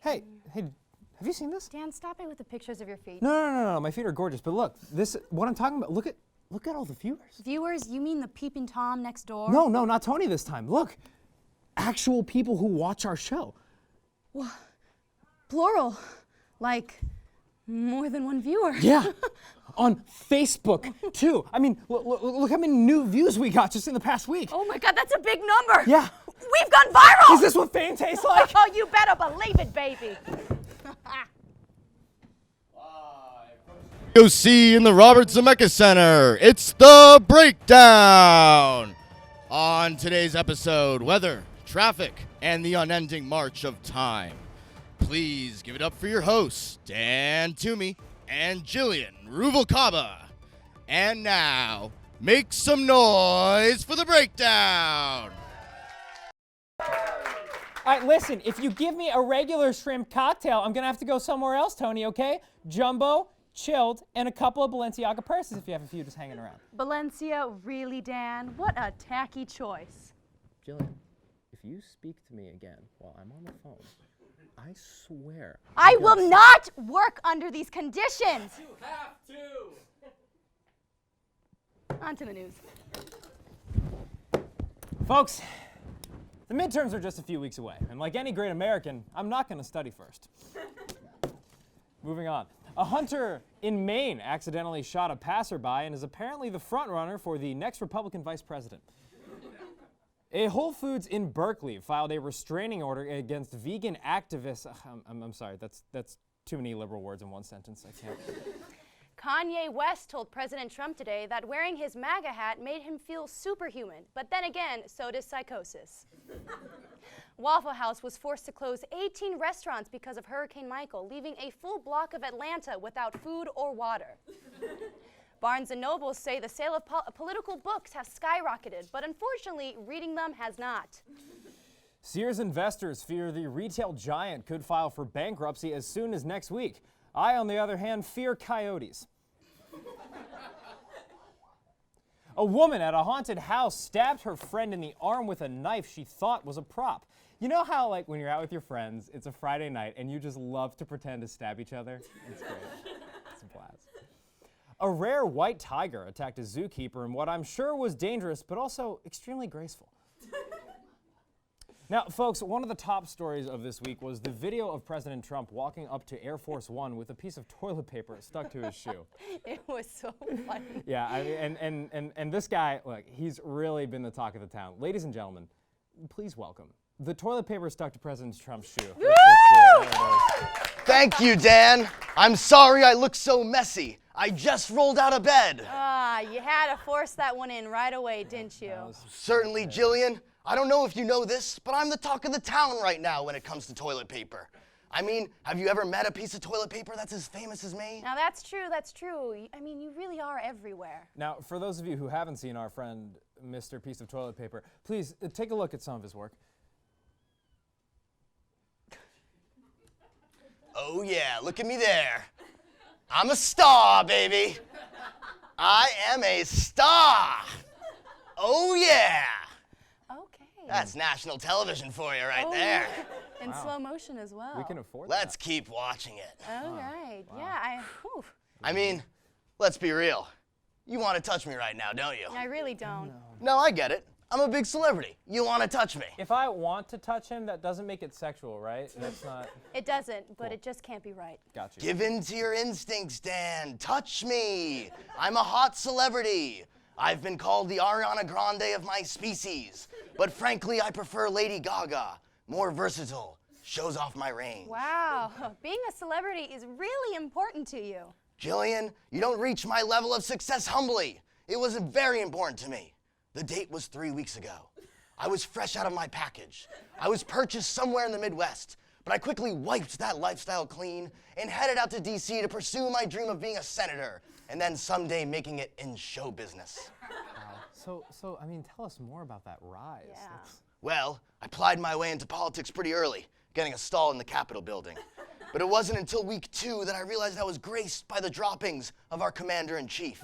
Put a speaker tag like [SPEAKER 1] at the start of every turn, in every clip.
[SPEAKER 1] Hey, have you seen this?
[SPEAKER 2] Dan, stop it with the pictures of your feet.
[SPEAKER 1] No, my feet are gorgeous, but look, what I'm talking about, look at all the viewers.
[SPEAKER 2] Viewers? You mean the peeping Tom next door?
[SPEAKER 1] No, not Tony this time. Look, actual people who watch our show.
[SPEAKER 2] Well, plural, like more than one viewer.
[SPEAKER 1] Yeah, on Facebook too. I mean, look how many new views we got just in the past week.
[SPEAKER 2] Oh my God, that's a big number.
[SPEAKER 1] Yeah.
[SPEAKER 2] We've gone viral.
[SPEAKER 1] Is this what fame tastes like?
[SPEAKER 2] Oh, you better believe it, baby.
[SPEAKER 3] OC in the Robert Zemeckis Center. It's the Breakdown. On today's episode, weather, traffic, and the unending march of time. Please give it up for your hosts, Dan Toomey and Jillian Ruvalcaba. And now, make some noise for the Breakdown.
[SPEAKER 1] All right, listen, if you give me a regular shrimp cocktail, I'm going to have to go somewhere else, Tony, okay? Jumbo, chilled, and a couple of Balenciaga purses if you have a few just hanging around.
[SPEAKER 2] Balencia, really, Dan? What a tacky choice.
[SPEAKER 1] Jillian, if you speak to me again while I'm on the phone, I swear.
[SPEAKER 2] I will not work under these conditions.
[SPEAKER 1] You have to.
[SPEAKER 2] On to the news.
[SPEAKER 1] Folks, the midterms are just a few weeks away, and like any great American, I'm not going to study first. Moving on. A hunter in Maine accidentally shot a passerby and is apparently the front runner for the next Republican vice president. A Whole Foods in Berkeley filed a restraining order against vegan activists. I'm sorry, that's too many liberal words in one sentence. I can't.
[SPEAKER 2] Kanye West told President Trump today that wearing his MAGA hat made him feel superhuman. But then again, so does psychosis. Waffle House was forced to close 18 restaurants because of Hurricane Michael, leaving a full block of Atlanta without food or water. Barnes & Noble say the sale of political books has skyrocketed, but unfortunately, reading them has not.
[SPEAKER 1] Sears investors fear the retail giant could file for bankruptcy as soon as next week. I, on the other hand, fear coyotes. A woman at a haunted house stabbed her friend in the arm with a knife she thought was a prop. You know how, like, when you're out with your friends, it's a Friday night, and you just love to pretend to stab each other? It's great. It's a blast. A rare white tiger attacked a zookeeper in what I'm sure was dangerous, but also extremely graceful. Now, folks, one of the top stories of this week was the video of President Trump walking up to Air Force One with a piece of toilet paper stuck to his shoe.
[SPEAKER 2] It was so funny.
[SPEAKER 1] Yeah, I mean, and this guy, look, he's really been the talk of the town. Ladies and gentlemen, please welcome the toilet paper stuck to President Trump's shoe. Let's see it.
[SPEAKER 3] Thank you, Dan. I'm sorry I look so messy. I just rolled out of bed.
[SPEAKER 2] You had to force that one in right away, didn't you?
[SPEAKER 3] Certainly, Jillian. I don't know if you know this, but I'm the talk of the town right now when it comes to toilet paper. I mean, have you ever met a piece of toilet paper that's as famous as me?
[SPEAKER 2] Now that's true. I mean, you really are everywhere.
[SPEAKER 1] Now, for those of you who haven't seen our friend, Mr. Piece of Toilet Paper, please take a look at some of his work.
[SPEAKER 3] Oh yeah, look at me there. I'm a star, baby. I am a star. Oh yeah.
[SPEAKER 2] Okay.
[SPEAKER 3] That's national television for you right there.
[SPEAKER 2] In slow motion as well.
[SPEAKER 1] We can afford
[SPEAKER 3] Let's keep watching it.
[SPEAKER 2] All right. Wow. Yeah,
[SPEAKER 3] I mean, let's be real. You want to touch me right now, don't you?
[SPEAKER 2] I really don't.
[SPEAKER 3] No, I get it. I'm a big celebrity. You want to touch me.
[SPEAKER 1] If I want to touch him, that doesn't make it sexual, right? That's not...
[SPEAKER 2] It doesn't, but it just can't be right.
[SPEAKER 1] Gotcha.
[SPEAKER 3] Give in to your instincts, Dan. Touch me. I'm a hot celebrity. I've been called the Ariana Grande of my species. But frankly, I prefer Lady Gaga. More versatile. Shows off my range.
[SPEAKER 2] Wow. Being a celebrity is really important to you.
[SPEAKER 3] Jillian, you don't reach my level of success humbly. It was very important to me. The date was 3 weeks ago. I was fresh out of my package. I was purchased somewhere in the Midwest, but I quickly wiped that lifestyle clean and headed out to D.C. to pursue my dream of being a senator and then someday making it in show business.
[SPEAKER 1] Wow. So, I mean, tell us more about that rise.
[SPEAKER 2] Yeah.
[SPEAKER 3] Well, I plied my way into politics pretty early, getting a stall in the Capitol building. But it wasn't until week 2 that I realized I was graced by the droppings of our commander-in-chief.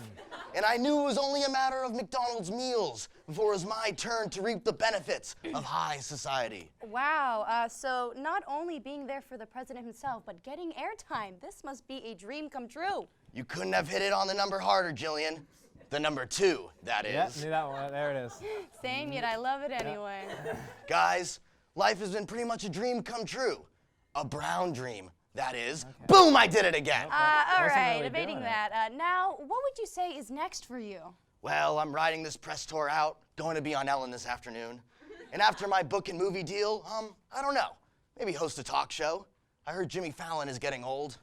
[SPEAKER 3] And I knew it was only a matter of McDonald's meals before it was my turn to reap the benefits of high society.
[SPEAKER 2] Wow, so not only being there for the president himself, but getting airtime. This must be a dream come true.
[SPEAKER 3] You couldn't have hit it on the number harder, Jillian. The number 2, that is.
[SPEAKER 1] Yeah, knew that one. There it is.
[SPEAKER 2] Same, yet I love it anyway.
[SPEAKER 3] Guys, life has been pretty much a dream come true. A brown dream, that is. Okay. Boom, I did it again.
[SPEAKER 2] All right,
[SPEAKER 1] really
[SPEAKER 2] debating that. Now, what would you say is next for you?
[SPEAKER 3] Well, I'm riding this press tour out, going to be on Ellen this afternoon. And after my book and movie deal, I don't know, maybe host a talk show. I heard Jimmy Fallon is getting old.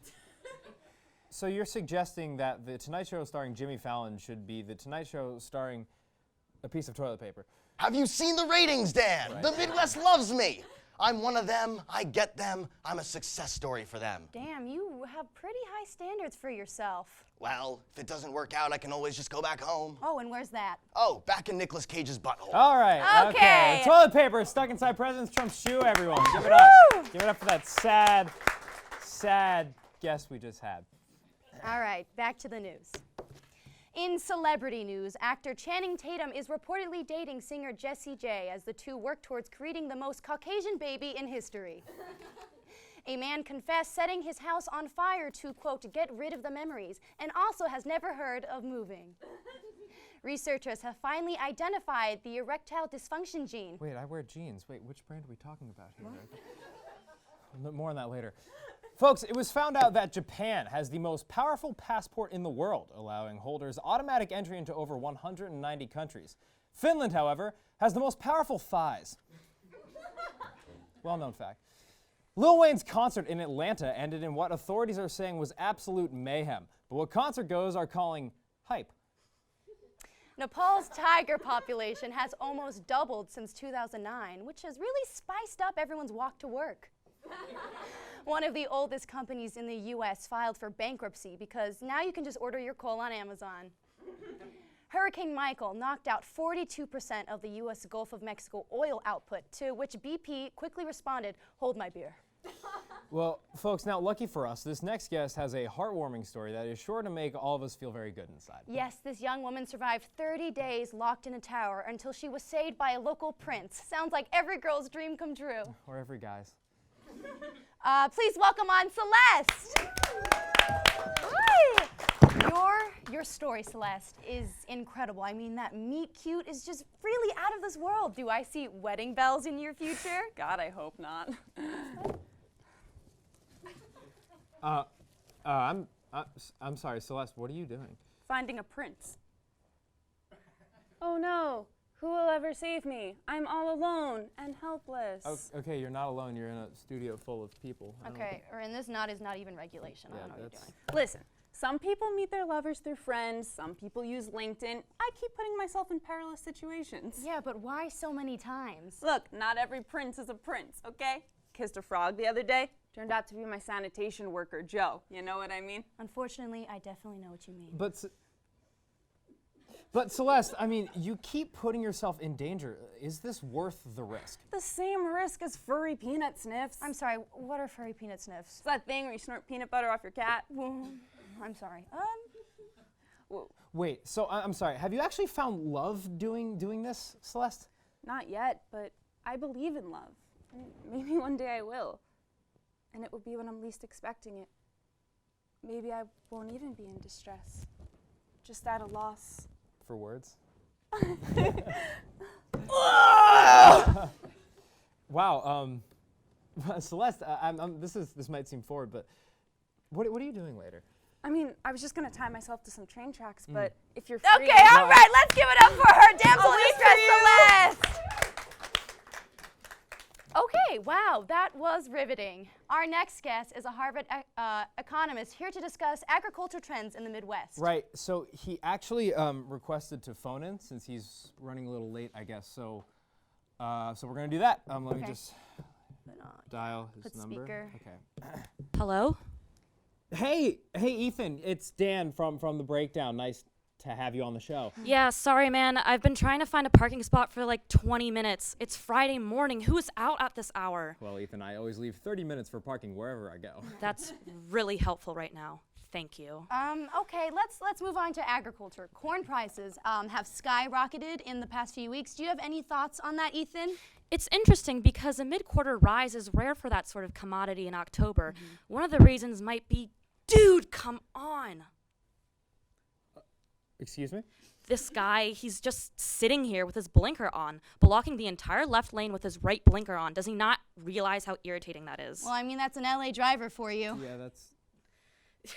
[SPEAKER 1] So you're suggesting that the Tonight Show starring Jimmy Fallon should be the Tonight Show starring a piece of toilet paper.
[SPEAKER 3] Have you seen the ratings, Dan?
[SPEAKER 1] Right.
[SPEAKER 3] The Midwest loves me. I'm one of them. I get them. I'm a success story for them.
[SPEAKER 2] Damn, you have pretty high standards for yourself.
[SPEAKER 3] Well, if it doesn't work out, I can always just go back home.
[SPEAKER 2] Oh, and where's that?
[SPEAKER 3] Oh, back in Nicolas Cage's butthole.
[SPEAKER 1] All right.
[SPEAKER 2] Okay.
[SPEAKER 1] Toilet paper is stuck inside President Trump's shoe, everyone. Give it up. Give it up for that sad, sad guest we just had.
[SPEAKER 2] All right, back to the news. In celebrity news, actor Channing Tatum is reportedly dating singer Jessie J as the two work towards creating the most Caucasian baby in history. A man confessed setting his house on fire to, quote, get rid of the memories, and also has never heard of moving. Researchers have finally identified the erectile dysfunction gene.
[SPEAKER 1] Wait, I wear jeans. Wait, which brand are we talking about here? More on that later. Folks, it was found out that Japan has the most powerful passport in the world, allowing holders automatic entry into over 190 countries. Finland, however, has the most powerful thighs. Well-known fact. Lil Wayne's concert in Atlanta ended in what authorities are saying was absolute mayhem, but what concert goers are calling hype.
[SPEAKER 2] Nepal's tiger population has almost doubled since 2009, which has really spiced up everyone's walk to work. One of the oldest companies in the U.S. filed for bankruptcy because now you can just order your coal on Amazon. Hurricane Michael knocked out 42% of the U.S. Gulf of Mexico oil output, to which BP quickly responded, hold my beer.
[SPEAKER 1] Well, folks, now lucky for us, this next guest has a heartwarming story that is sure to make all of us feel very good inside.
[SPEAKER 2] Yes, this young woman survived 30 days locked in a tower until she was saved by a local prince. Sounds like every girl's dream come true.
[SPEAKER 1] Or every guy's.
[SPEAKER 2] Please welcome on Celeste. Hi. Your story, Celeste, is incredible. I mean, that meet cute is just really out of this world. Do I see wedding bells in your future?
[SPEAKER 4] God, I hope not.
[SPEAKER 1] I'm sorry, Celeste, what are you doing?
[SPEAKER 4] Finding a prince. Oh no, who will ever save me? I'm all alone and helpless.
[SPEAKER 1] Okay, you're not alone. You're in a studio full of people.
[SPEAKER 2] Okay, or in this not is not even regulation. I don't know what you're doing.
[SPEAKER 4] Listen, some people meet their lovers through friends, some people use LinkedIn. I keep putting myself in perilous situations.
[SPEAKER 2] Yeah, but why so many times?
[SPEAKER 4] Look, not every prince is a prince, okay? Kissed a frog the other day. Turned out to be my sanitation worker, Joe. You know what I mean?
[SPEAKER 2] Unfortunately, I definitely know what you mean.
[SPEAKER 1] But Celeste, I mean, you keep putting yourself in danger. Is this worth the risk?
[SPEAKER 4] The same risk as furry peanut sniffs.
[SPEAKER 2] I'm sorry, what are furry peanut sniffs?
[SPEAKER 4] It's that thing where you snort peanut butter off your cat.
[SPEAKER 2] I'm sorry.
[SPEAKER 1] Wait, so I'm sorry. Have you actually found love doing this, Celeste?
[SPEAKER 4] Not yet, but I believe in love. And maybe one day I will. And it will be when I'm least expecting it. Maybe I won't even be in distress. Just at a loss.
[SPEAKER 1] For words? Wow, Celeste, this might seem forward, but what are you doing later?
[SPEAKER 4] I mean, I was just gonna tie myself to some train tracks, but if you're free—
[SPEAKER 2] Okay, all right, let's give it up for her, damsel in distress, Celeste! Okay, wow, that was riveting. Our next guest is a Harvard economist here to discuss agriculture trends in the Midwest.
[SPEAKER 1] Right, so he actually requested to phone in since he's running a little late, I guess. So we're gonna do that. Let me just dial his number.
[SPEAKER 2] Speaker.
[SPEAKER 1] Okay.
[SPEAKER 5] Hello?
[SPEAKER 1] Hey, Ethan, it's Dan from The Breakdown. Nice to have you on the show.
[SPEAKER 5] Yeah, sorry, man. I've been trying to find a parking spot for like 20 minutes. It's Friday morning. Who's out at this hour?
[SPEAKER 1] Well, Ethan, I always leave 30 minutes for parking wherever I go.
[SPEAKER 5] That's really helpful right now. Thank you.
[SPEAKER 2] Okay, let's move on to agriculture. Corn prices have skyrocketed in the past few weeks. Do you have any thoughts on that, Ethan?
[SPEAKER 5] It's interesting because a mid-quarter rise is rare for that sort of commodity in October. One of the reasons might be, dude, come on.
[SPEAKER 1] Excuse me?
[SPEAKER 5] This guy, he's just sitting here with his blinker on, blocking the entire left lane with his right blinker on. Does he not realize how irritating that is?
[SPEAKER 2] Well, I mean, that's an LA driver for you.
[SPEAKER 1] Yeah, that's...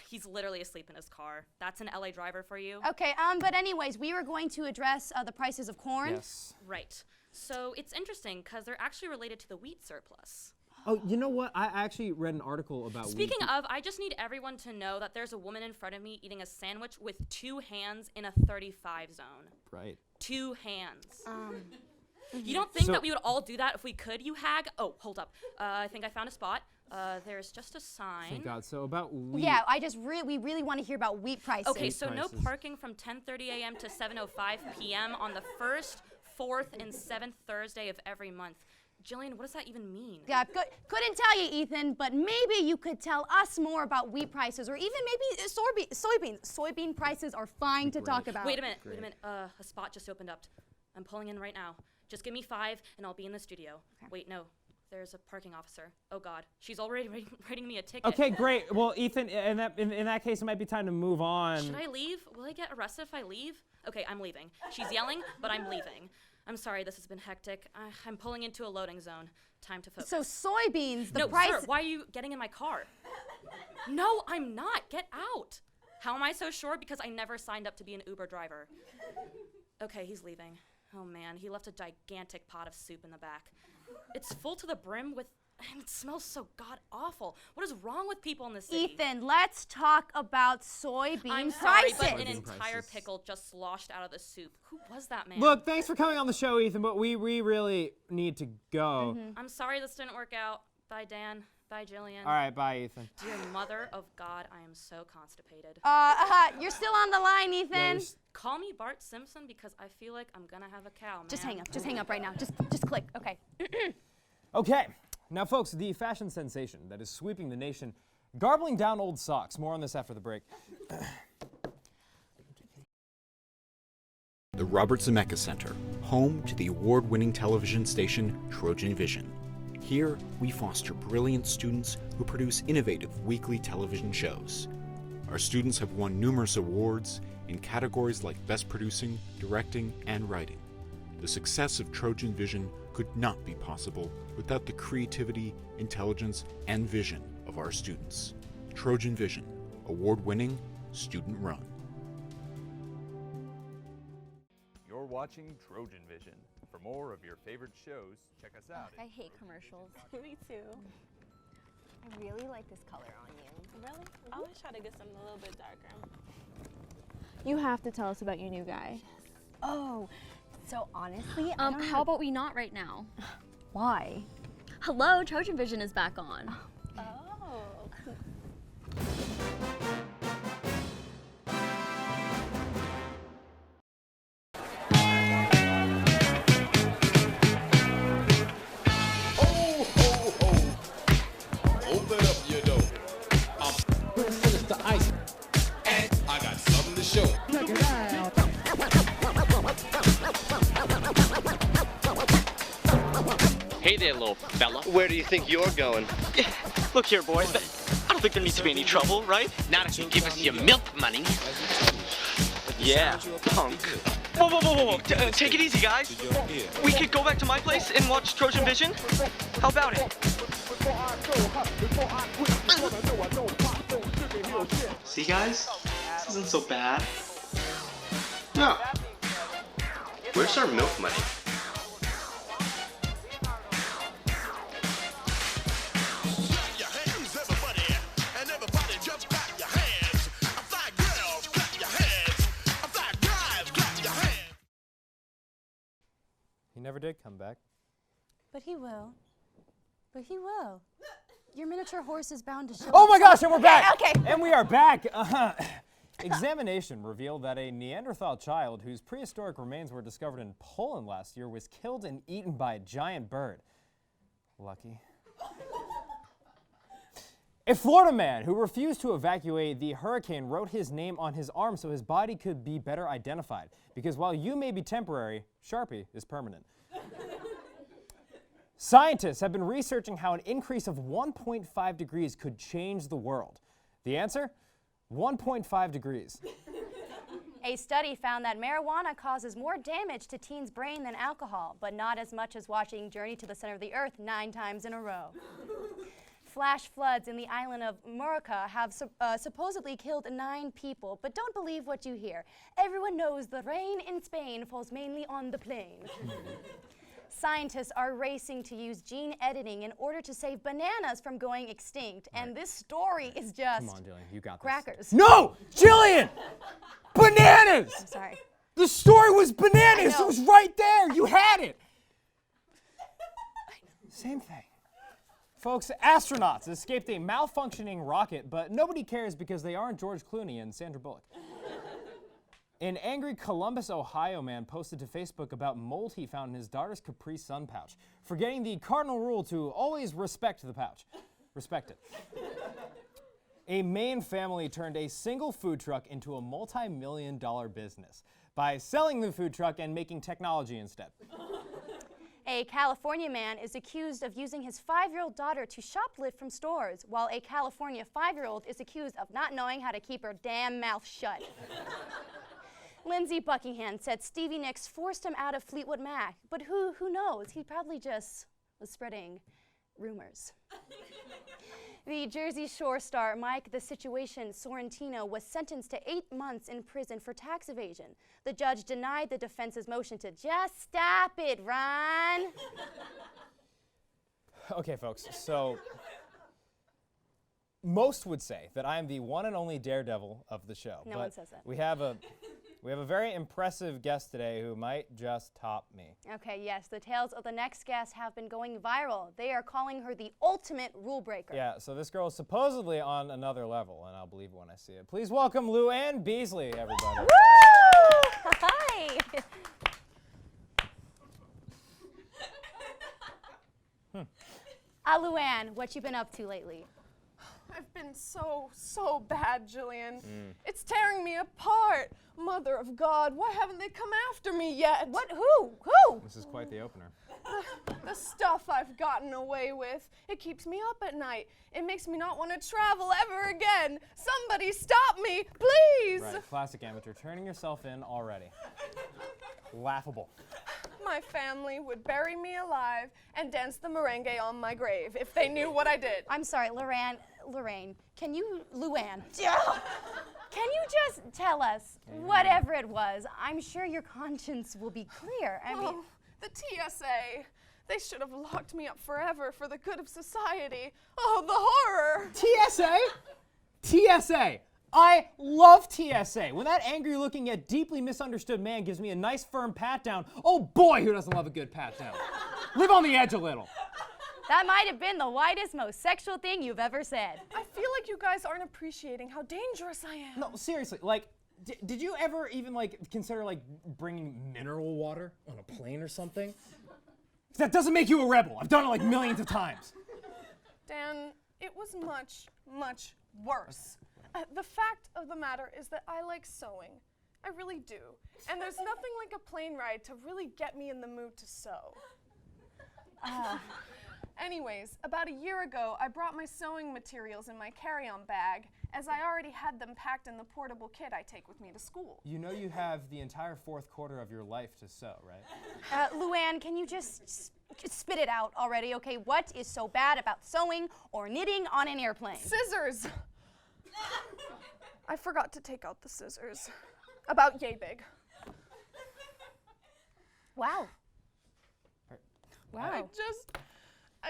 [SPEAKER 5] He's literally asleep in his car. That's an LA driver for you?
[SPEAKER 2] Okay, but anyways, we were going to address the prices of corn.
[SPEAKER 1] Yes.
[SPEAKER 5] Right. So it's interesting because they're actually related to the wheat surplus.
[SPEAKER 1] Oh, you know what? I actually read an article about
[SPEAKER 5] Speaking of, I just need everyone to know that there's a woman in front of me eating a sandwich with 2 hands in a 35 zone.
[SPEAKER 1] Right.
[SPEAKER 5] 2 hands. You don't think that we would all do that if we could, you hag? Oh, hold up. I think I found a spot. There's just a sign.
[SPEAKER 1] Thank God. So about wheat.
[SPEAKER 2] Yeah, we really want to hear about wheat prices.
[SPEAKER 5] Okay, so no
[SPEAKER 1] prices.
[SPEAKER 5] parking from 10:30 a.m. to 7:05 p.m. on the 1st, 4th, and 7th Thursday of every month. Jillian, what does that even mean?
[SPEAKER 2] Yeah, couldn't tell you, Ethan, but maybe you could tell us more about wheat prices, or even maybe soybeans. Soybean prices are fine to talk about.
[SPEAKER 5] Wait a minute. A spot just opened up. I'm pulling in right now. Just give me 5 and I'll be in the studio. Okay. Wait, no. There's a parking officer. Oh God, she's already writing me a ticket.
[SPEAKER 1] Okay, great. Well, Ethan, in that case, it might be time to move on.
[SPEAKER 5] Should I leave? Will I get arrested if I leave? Okay, I'm leaving. She's yelling, but I'm leaving. I'm sorry, this has been hectic. I'm pulling into a loading zone. Time to focus.
[SPEAKER 2] So soybeans, the
[SPEAKER 5] no,
[SPEAKER 2] price.
[SPEAKER 5] sir, why are you getting in my car? No, I'm not. Get out. How am I so sure? Because I never signed up to be an Uber driver. Okay, he's leaving. Oh man, he left a gigantic pot of soup in the back. It's full to the brim and it smells so god-awful. What is wrong with people in this city?
[SPEAKER 2] Ethan, let's talk about soybean
[SPEAKER 5] I'm sorry,
[SPEAKER 2] prices.
[SPEAKER 5] but an entire
[SPEAKER 1] prices.
[SPEAKER 5] pickle just sloshed out of the soup. Who was that man?
[SPEAKER 1] Look, thanks for coming on the show, Ethan, but we really need to go.
[SPEAKER 5] I'm sorry this didn't work out. Bye, Dan. Bye, Jillian.
[SPEAKER 1] All right, bye, Ethan.
[SPEAKER 5] Dear mother of God, I am so constipated.
[SPEAKER 2] You're still on the line, Ethan.
[SPEAKER 1] Yeah,
[SPEAKER 5] Call me Bart Simpson because I feel like I'm gonna have a cow, man.
[SPEAKER 2] Just hang up. Just hang up right now. Just click. Okay.
[SPEAKER 1] Okay, now folks, the fashion sensation that is sweeping the nation, garbling down old socks. More on this after the break.
[SPEAKER 6] The Robert Zemeckis Center, home to the award-winning television station Trojan Vision. Here, we foster brilliant students who produce innovative weekly television shows. Our students have won numerous awards in categories like Best Producing, Directing, and Writing. The success of Trojan Vision could not be possible without the creativity, intelligence, and vision of our students. Trojan Vision, award-winning, student-run.
[SPEAKER 7] You're watching Trojan Vision. For more of your favorite shows, check us out.
[SPEAKER 8] I hate commercials.
[SPEAKER 9] Me too.
[SPEAKER 8] I really like this color on you.
[SPEAKER 9] Really? I always try to get something a little bit darker.
[SPEAKER 8] You have to tell us about your new guy.
[SPEAKER 10] Oh, so honestly, I don't
[SPEAKER 8] How
[SPEAKER 10] know.
[SPEAKER 8] about we not right now?
[SPEAKER 10] Why?
[SPEAKER 8] Hello, Trojan Vision is back on.
[SPEAKER 9] Oh.
[SPEAKER 11] Open up your door. I'm gonna finish the ice. And I got something to show. Check it out.
[SPEAKER 12] Hey there, little fella.
[SPEAKER 13] Where do you think you're going?
[SPEAKER 12] Look here, boys. I don't think there needs to be any trouble, right? Not if you give us your milk money. Yeah, punk. Whoa. Take it easy, guys. We could go back to my place and watch Trojan Vision. How about it? See, guys? This isn't so bad.
[SPEAKER 13] No. Where's our milk money?
[SPEAKER 1] He never did come back.
[SPEAKER 2] But he will. But he will. Your miniature horse is bound to show.
[SPEAKER 1] Oh my gosh, and we're back!
[SPEAKER 2] Okay.
[SPEAKER 1] And we are back. Examination revealed that a Neanderthal child whose prehistoric remains were discovered in Poland last year was killed and eaten by a giant bird. Lucky. A Florida man who refused to evacuate the hurricane wrote his name on his arm so his body could be better identified. Because while you may be temporary, Sharpie is permanent. Scientists have been researching how an increase of 1.5 degrees could change the world. The answer? 1.5 degrees.
[SPEAKER 2] A study found that marijuana causes more damage to teens' brain than alcohol, but not as much as watching Journey to the Center of the Earth 9 times in a row. Flash floods in the island of Mallorca have supposedly killed 9 people, but don't believe what you hear. Everyone knows the rain in Spain falls mainly on the plain. Scientists are racing to use gene editing in order to save bananas from going extinct, and this story is just
[SPEAKER 1] Come on, Jillian, you got this.
[SPEAKER 2] crackers.
[SPEAKER 1] No! Jillian! Bananas!
[SPEAKER 2] I'm sorry.
[SPEAKER 1] The story was bananas! It was right there! You had it! Same thing. Folks, astronauts escaped a malfunctioning rocket, but nobody cares because they aren't George Clooney and Sandra Bullock. An angry Columbus, Ohio man posted to Facebook about mold he found in his daughter's Capri Sun pouch, forgetting the cardinal rule to always respect the pouch. Respect it. A Maine family turned a single food truck into a multi-million-dollar business by selling the food truck and making technology instead.
[SPEAKER 2] A California man is accused of using his 5-year-old daughter to shoplift from stores, while a California 5-year-old is accused of not knowing how to keep her damn mouth shut. Lindsey Buckingham said Stevie Nicks forced him out of Fleetwood Mac, but who knows? He probably just was spreading rumors. The Jersey Shore star Mike the Situation Sorrentino was sentenced to 8 months in prison for tax evasion. The judge denied the defense's motion to just stop it, Ron.
[SPEAKER 1] Okay, folks, so most would say that I am the one and only daredevil of the show.
[SPEAKER 2] No one says that.
[SPEAKER 1] We have a very impressive guest today who might just top me.
[SPEAKER 2] Okay, yes, the tales of the next guest have been going viral. They are calling her the ultimate rule breaker.
[SPEAKER 1] Yeah, so this girl is supposedly on another level, and I'll believe it when I see it. Please welcome Luann Beasley, everybody.
[SPEAKER 2] Woo! Hi! Luann, what you been up to lately?
[SPEAKER 9] I've been so bad, Jillian. It's tearing me apart. Mother of God, why haven't they come after me yet?
[SPEAKER 2] What? Who?
[SPEAKER 1] This is quite the opener.
[SPEAKER 9] The stuff I've gotten away with. It keeps me up at night. It makes me not want to travel ever again. Somebody stop me, please.
[SPEAKER 1] Right, classic amateur, turning yourself in already. Laughable.
[SPEAKER 9] My family would bury me alive and dance the merengue on my grave if they knew what I did.
[SPEAKER 2] I'm sorry, Luann, can you just tell us whatever it was? I'm sure your conscience will be clear. I mean,
[SPEAKER 9] the TSA. They should have locked me up forever for the good of society. Oh, the horror.
[SPEAKER 1] TSA. I love TSA. When that angry-looking yet deeply misunderstood man gives me a nice firm pat down, oh boy, who doesn't love a good pat down? Live on the edge a little.
[SPEAKER 2] That might have been the whitest, most sexual thing you've ever said.
[SPEAKER 9] I feel like you guys aren't appreciating how dangerous I am.
[SPEAKER 1] No, seriously, like, did you ever even, like, consider, like, bringing mineral water on a plane or something? That doesn't make you a rebel. I've done it, like, millions of times.
[SPEAKER 9] Dan, it was much, much worse. The fact of the matter is that I like sewing. I really do. And there's nothing like a plane ride to really get me in the mood to sew. Anyways, about a year ago, I brought my sewing materials in my carry-on bag, as I already had them packed in the portable kit I take with me to school.
[SPEAKER 1] You know you have the entire 4th quarter of your life to sew, right?
[SPEAKER 2] Luann, can you just spit it out already, okay? What is so bad about sewing or knitting on an airplane?
[SPEAKER 9] Scissors! I forgot to take out the scissors. About yay big.
[SPEAKER 2] Wow.
[SPEAKER 9] I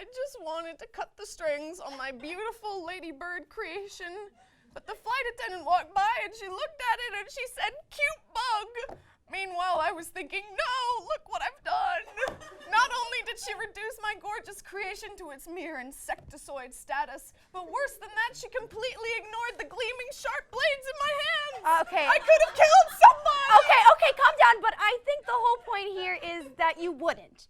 [SPEAKER 9] just wanted to cut the strings on my beautiful ladybird creation, but the flight attendant walked by and she looked at it and she said, "Cute bug." Meanwhile, I was thinking, no, look what I've done. Not only did she reduce my gorgeous creation to its mere insectoid status, but worse than that, she completely ignored the gleaming sharp blades in my hands.
[SPEAKER 2] Okay.
[SPEAKER 9] I could have killed somebody.
[SPEAKER 2] Okay, calm down, but I think the whole point here is that you wouldn't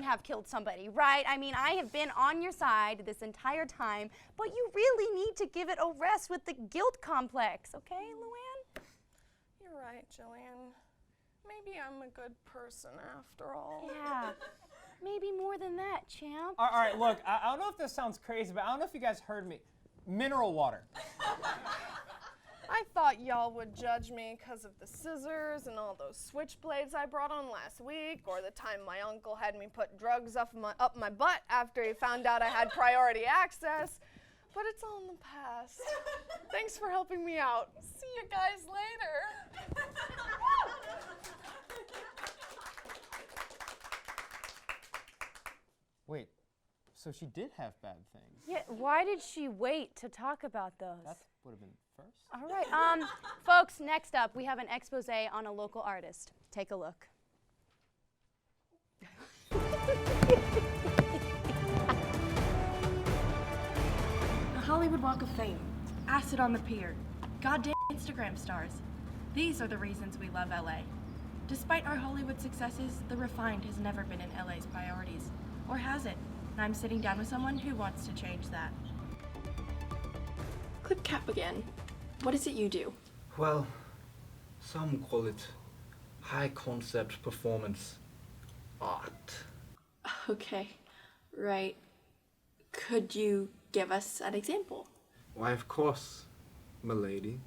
[SPEAKER 2] have killed somebody, right? I mean, I have been on your side this entire time, but you really need to give it a rest with the guilt complex, okay, Luann?
[SPEAKER 9] You're right, Jillian. Maybe I'm a good person after all.
[SPEAKER 2] Yeah, maybe more than that, champ.
[SPEAKER 1] All right, look, I don't know if this sounds crazy, but I don't know if you guys heard me. Mineral water.
[SPEAKER 9] I thought y'all would judge me because of the scissors and all those switchblades I brought on last week, or the time my uncle had me put drugs up my butt after he found out I had priority access. But it's all in the past. Thanks for helping me out. See you guys later.
[SPEAKER 1] Wait, so she did have bad things.
[SPEAKER 2] Yeah, why did she wait to talk about those?
[SPEAKER 1] That would have been first.
[SPEAKER 2] All right, folks, next up, we have an expose on a local artist. Take a look.
[SPEAKER 14] The Hollywood Walk of Fame, acid on the pier, goddamn Instagram stars. These are the reasons we love LA. Despite our Hollywood successes, the refined has never been in LA's priorities. Or has it? And I'm sitting down with someone who wants to change that.
[SPEAKER 15] Clip cap again. What is it you do?
[SPEAKER 16] Well, some call it high concept performance art.
[SPEAKER 15] Okay, right. Could you give us an example?
[SPEAKER 16] Why, of course, milady.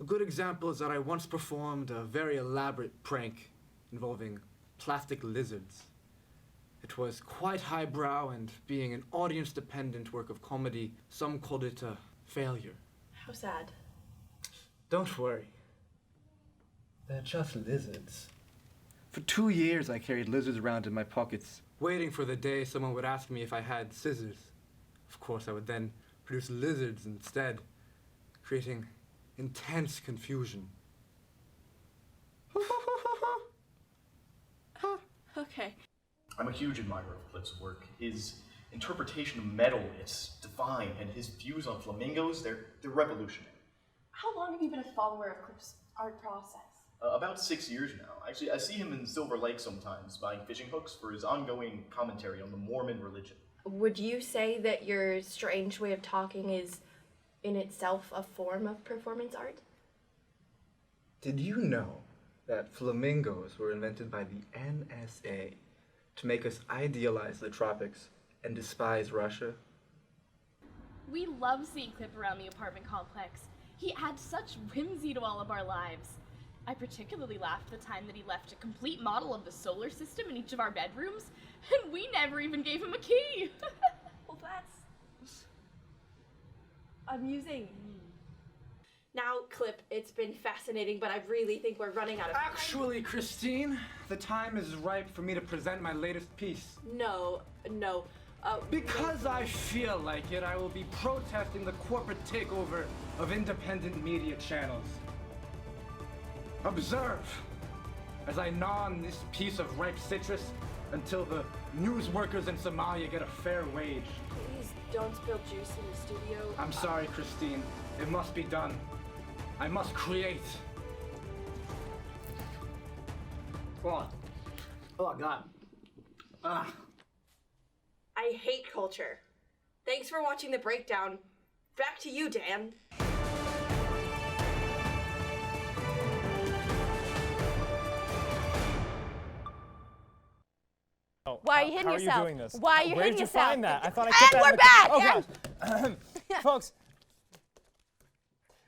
[SPEAKER 16] A good example is that I once performed a very elaborate prank involving plastic lizards. It was quite highbrow, and being an audience-dependent work of comedy, some called it a failure.
[SPEAKER 15] How sad.
[SPEAKER 16] Don't worry. They're just lizards. For 2 years, I carried lizards around in my pockets, waiting for the day someone would ask me if I had scissors. Of course, I would then produce lizards instead, creating intense confusion.
[SPEAKER 15] Okay.
[SPEAKER 17] I'm a huge admirer of Cliff's work. His interpretation of metal, it's divine, and his views on flamingos, they're revolutionary.
[SPEAKER 15] How long have you been a follower of Cliff's art process?
[SPEAKER 17] About 6 years now. Actually, I see him in Silver Lake sometimes, buying fishing hooks for his ongoing commentary on the Mormon religion.
[SPEAKER 15] Would you say that your strange way of talking is in itself a form of performance art?
[SPEAKER 16] Did you know that flamingos were invented by the NSA to make us idealize the tropics and despise Russia?
[SPEAKER 18] We love seeing Cliff around the apartment complex. He adds such whimsy to all of our lives. I particularly laughed the time that he left a complete model of the solar system in each of our bedrooms, and we never even gave him a key.
[SPEAKER 15] Well, that's amusing. Now, Clip, it's been fascinating, but I really think we're running out of time.
[SPEAKER 16] Actually, Christine, the time is ripe for me to present my latest piece.
[SPEAKER 15] No.
[SPEAKER 16] Because I feel like it, I will be protesting the corporate takeover of independent media channels. Observe as I gnaw on this piece of ripe citrus until the news workers in Somalia get a fair wage.
[SPEAKER 15] Please don't spill juice in the studio.
[SPEAKER 16] I'm sorry, Christine. It must be done. I must create. Oh God.
[SPEAKER 15] I hate culture. Thanks for watching The Breakdown. Back to you, Dan.
[SPEAKER 2] Why are you hitting
[SPEAKER 1] How
[SPEAKER 2] yourself?
[SPEAKER 1] are you doing this?
[SPEAKER 2] Why are you
[SPEAKER 1] Where
[SPEAKER 2] hitting
[SPEAKER 1] did you
[SPEAKER 2] yourself?
[SPEAKER 1] find that? I thought I kept
[SPEAKER 2] And
[SPEAKER 1] that
[SPEAKER 2] we're
[SPEAKER 1] in the-
[SPEAKER 2] back.
[SPEAKER 1] Oh, gosh. Folks,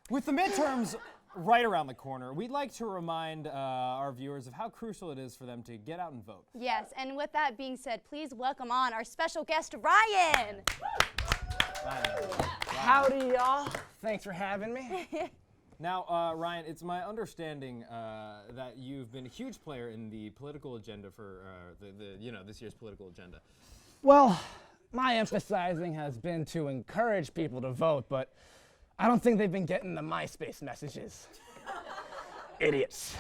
[SPEAKER 1] with the midterms right around the corner, we'd like to remind our viewers of how crucial it is for them to get out and vote.
[SPEAKER 2] Yes, and with that being said, please welcome on our special guest, Ryan.
[SPEAKER 19] Howdy, y'all. Thanks for having me.
[SPEAKER 1] Now, Ryan, it's my understanding that you've been a huge player in the political agenda for this year's political agenda.
[SPEAKER 19] Well, my emphasizing has been to encourage people to vote, but I don't think they've been getting the MySpace messages. Idiots.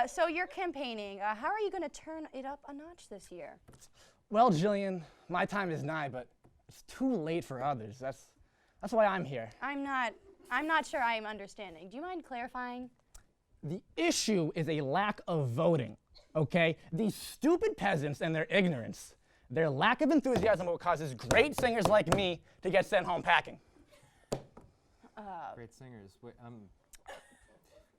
[SPEAKER 2] So you're campaigning. How are you going to turn it up a notch this year?
[SPEAKER 19] Well, Jillian, my time is nigh, but it's too late for others. That's why I'm here.
[SPEAKER 2] I'm not sure I am understanding. Do you mind clarifying?
[SPEAKER 19] The issue is a lack of voting, okay? These stupid peasants and their ignorance, their lack of enthusiasm what causes great singers like me to get sent home packing.
[SPEAKER 1] Great singers. Wait,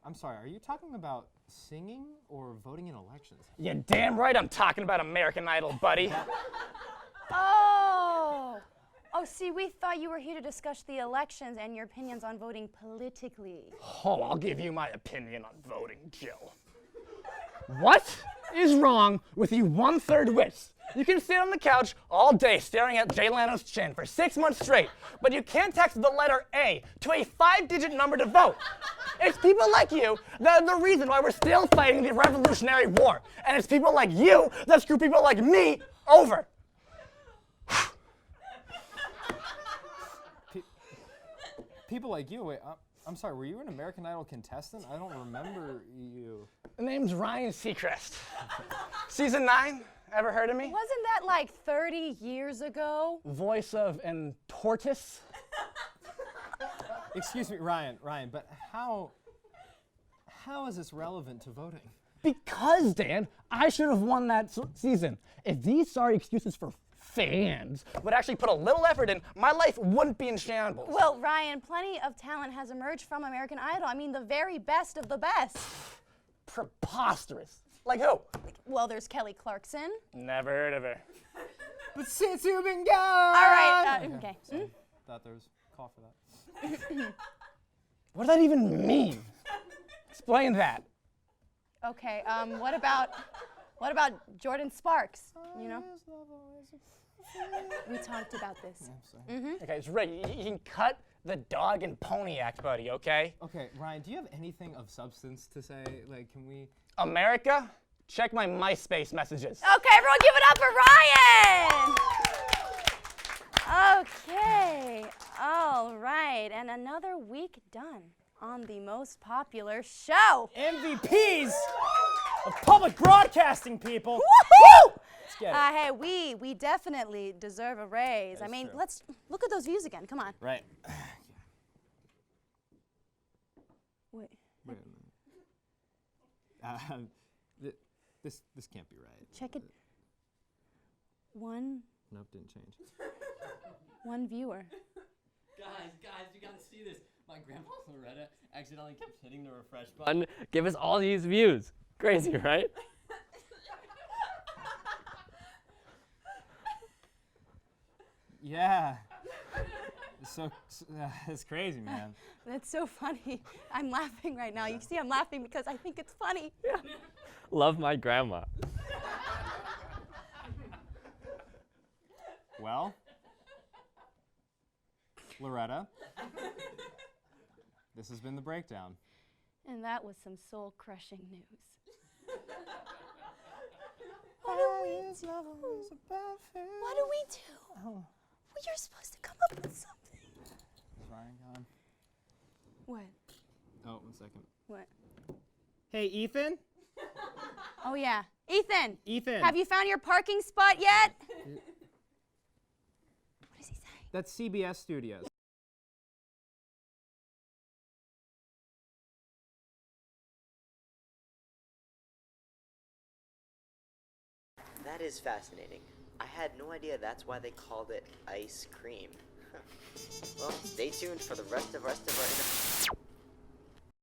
[SPEAKER 1] I'm sorry, are you talking about singing or voting in elections?
[SPEAKER 19] You're damn right I'm talking about American Idol, buddy.
[SPEAKER 2] Oh, see, we thought you were here to discuss the elections and your opinions on voting politically.
[SPEAKER 19] Oh, I'll give you my opinion on voting, Jill. What is wrong with you one-third wits? You can sit on the couch all day staring at Jay Leno's chin for 6 months straight, but you can't text the letter A to a 5-digit number to vote. It's people like you that are the reason why we're still fighting the Revolutionary War. And it's people like you that screw people like me over.
[SPEAKER 1] People like you, wait, I'm sorry, were you an American Idol contestant? I don't remember you.
[SPEAKER 19] The name's Ryan Seacrest. Season 9, ever heard of me?
[SPEAKER 2] Wasn't that like 30 years ago?
[SPEAKER 19] Voice of an Tortoise.
[SPEAKER 1] Excuse me, Ryan, but how is this relevant to voting?
[SPEAKER 19] Because, Dan, I should have won that season. If these sorry excuses for fans would actually put a little effort in, my life wouldn't be in shambles.
[SPEAKER 2] Well, Ryan, plenty of talent has emerged from American Idol. I mean, the very best of the best.
[SPEAKER 19] Preposterous. Like who?
[SPEAKER 2] Well, there's Kelly Clarkson.
[SPEAKER 19] Never heard of her.
[SPEAKER 1] But since you've been gone.
[SPEAKER 2] All right, okay.
[SPEAKER 1] Thought there was a call for that.
[SPEAKER 19] What does that even mean? Explain that.
[SPEAKER 2] Okay, what about Jordan Sparks, you know? We talked about this.
[SPEAKER 19] Okay, it's right. You can cut the dog and pony act, buddy, okay?
[SPEAKER 1] Okay, Ryan, do you have anything of substance to say? Like, can we...
[SPEAKER 19] America, check my MySpace messages.
[SPEAKER 2] Okay, everyone give it up for Ryan! Okay, all right, and another week done on the most popular show.
[SPEAKER 1] MVPs of public broadcasting, people.
[SPEAKER 2] Woohoo!
[SPEAKER 1] Let's get it.
[SPEAKER 2] Hey, we definitely deserve a raise.
[SPEAKER 1] That
[SPEAKER 2] I
[SPEAKER 1] is
[SPEAKER 2] mean,
[SPEAKER 1] true.
[SPEAKER 2] let's look at those views again. Come on.
[SPEAKER 1] Right.
[SPEAKER 2] Wait.
[SPEAKER 1] Wait a minute. This can't be right.
[SPEAKER 2] Check it. One
[SPEAKER 1] Nope, didn't change.
[SPEAKER 2] viewer.
[SPEAKER 20] Guys, you gotta see this. My grandma Loretta accidentally kept hitting the refresh button. Give us all these views. Crazy, right?
[SPEAKER 1] Yeah. It's crazy, man.
[SPEAKER 2] That's so funny. I'm laughing right now. You see, I'm laughing because I think it's funny.
[SPEAKER 20] Yeah. Love my grandma.
[SPEAKER 1] Well, Loretta, this has been The Breakdown.
[SPEAKER 2] And that was some soul-crushing news. What do we do? What do we do?
[SPEAKER 1] Oh.
[SPEAKER 2] Well, you're supposed to come up with something.
[SPEAKER 1] Is Ryan gone?
[SPEAKER 2] What?
[SPEAKER 1] Oh, 1 second.
[SPEAKER 2] What?
[SPEAKER 1] Hey, Ethan?
[SPEAKER 2] Oh, yeah. Ethan!
[SPEAKER 1] Ethan!
[SPEAKER 2] Have you found your parking spot yet? What does he say?
[SPEAKER 1] That's CBS Studios.
[SPEAKER 21] That is fascinating. I had no idea that's why they called it ice cream. Well, stay tuned for the rest of our